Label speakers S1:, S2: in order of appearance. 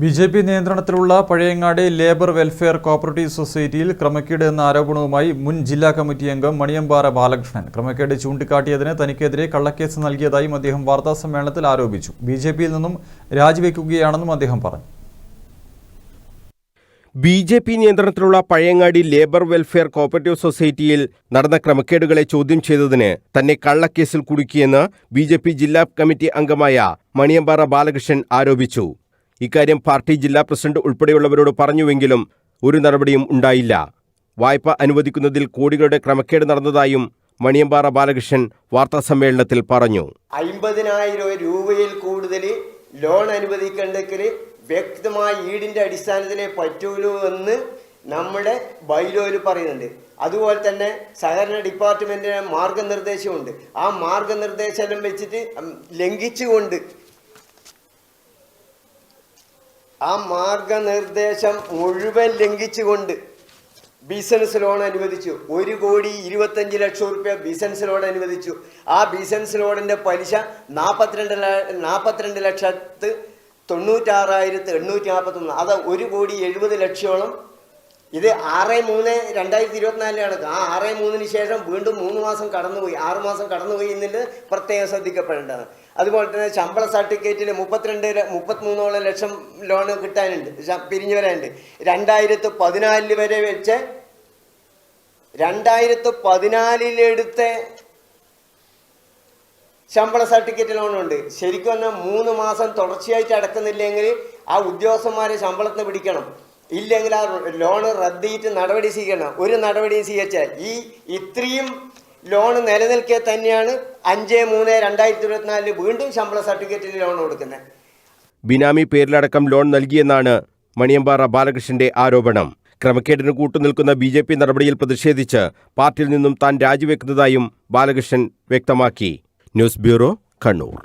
S1: BJP. നിയന്ത്രണത്തിലുള്ള Pazhayangadi labour welfare cooperative സൊസൈറ്റിയിൽ ക്രമക്കേട് എന്ന ആരോപണവുമായി മുൻ ജില്ലാ കമ്മിറ്റി അംഗം മണിയമ്പാറ ബാലകൃഷ്ണൻ ക്രമക്കേട് ചൂണ്ടിക്കാട്ടിയതിന് തനിക്കെതിരെ കള്ളക്കേസ് നൽകിയതായും അദ്ദേഹം വാർത്താസമ്മേളനത്തിൽ ആരോപിച്ചു. ബി.ജെ.പിയിൽ നിന്നും രാജിവെക്കുകയാണെന്നും അദ്ദേഹം പറഞ്ഞു.
S2: ബി.ജെ.പി. നിയന്ത്രണത്തിലുള്ള പഴയങ്ങാടി ലേബർ വെൽഫെയർ കോഓപ്പറേറ്റീവ് സൊസൈറ്റിയിൽ നടന്ന ക്രമക്കേടുകളെ ചോദ്യം ചെയ്തതിന് തന്നെ കള്ളക്കേസിൽ കുടുക്കിയെന്ന് ബി.ജെ.പി. ജില്ലാ കമ്മിറ്റി അംഗമായ മണിയമ്പാറ ബാലകൃഷ്ണൻ ആരോപിച്ചു. ഇക്കാര്യം പാർട്ടി ജില്ലാ പ്രസിഡന്റ് ഉൾപ്പെടെയുള്ളവരോട് പറഞ്ഞുവെങ്കിലും ഒരു നടപടിയും ഉണ്ടായില്ല. വായ്പ അനുവദിക്കുന്നതിൽ കോടികളുടെ ക്രമക്കേട് നടന്നതായും മണിയമ്പാറ ബാലകൃഷ്ണൻ വാർത്താസമ്മേളനത്തിൽ പറഞ്ഞു.
S3: 50,000 രൂപയിൽ കൂടുതൽ ലോൺ അനുവദിക്കേണ്ടെങ്കിൽ വ്യക്തമായ ഈടിൻ്റെ അടിസ്ഥാനത്തിലേ പറ്റുള്ളൂ എന്ന് നമ്മുടെ ബൈലോയിൽ പറയുന്നുണ്ട്. അതുപോലെ തന്നെ സഹകരണ ഡിപ്പാർട്ട്മെൻറ്റിന് മാർഗനിർദ്ദേശമുണ്ട്. ആ മാർഗനിർദ്ദേശം വെച്ചിട്ട് ലംഘിച്ചുകൊണ്ട് ആ മാർഗനിർദ്ദേശം മുഴുവൻ ലംഘിച്ചുകൊണ്ട് ബിസിനസ് ലോൺ അനുവദിച്ചു. 1,25,00,000 രൂപ ബിസിനസ് ലോൺ അനുവദിച്ചു. ആ ബിസിനസ് ലോണിൻ്റെ പലിശ 42,96,841. അത് 1,70,00,000. ഇത് 6/3/2024 ആ 6/3 ശേഷം വീണ്ടും 3 മാസം കടന്നുപോയി, 6 മാസം കടന്നുപോയി എന്നുള്ളത് പ്രത്യേകം ശ്രദ്ധിക്കപ്പെടേണ്ടതാണ്. അതുപോലെ തന്നെ ശമ്പള സർട്ടിഫിക്കറ്റിൽ 33 ലക്ഷം ലോൺ കിട്ടാനുണ്ട്, പിരിഞ്ഞു വരാനുണ്ട്. 2014 വരെ വെച്ച് 2014 ശമ്പള സർട്ടിഫിക്കറ്റ് ലോണുണ്ട്. ശരിക്കും പറഞ്ഞാൽ 3 മാസം തുടർച്ചയായിട്ട് അടക്കുന്നില്ലെങ്കിൽ ആ ഉദ്യോഗസ്ഥന്മാരെ ശമ്പളത്തിന് പിടിക്കണം. ഇല്ലെങ്കിൽ ആ ലോൺ റദ്ദ് ചെയ്തിട്ട് നടപടി സ്വീകരിക്കണം. ഒരു നടപടിയും സ്വീകരിച്ചാൽ ഇത്രയും ലോൺ നിലനിൽക്കെ തന്നെയാണ് 5/3/2024 വീണ്ടും ശമ്പള സർട്ടിഫിക്കറ്റിൽ ലോൺ കൊടുക്കുന്നത്.
S2: ബിനാമി പേരിലടക്കം ലോൺ നൽകിയെന്നാണ് മണിയമ്പാറ ബാലകൃഷ്ണന്റെ ആരോപണം. ക്രമക്കേടിന് കൂട്ടുനിൽക്കുന്ന ബി.ജെ.പി. നടപടിയിൽ പ്രതിഷേധിച്ച് പാർട്ടിയിൽ നിന്നും താൻ രാജിവെക്കുന്നതായും ബാലകൃഷ്ണൻ വ്യക്തമാക്കി. News bureau, Kannur.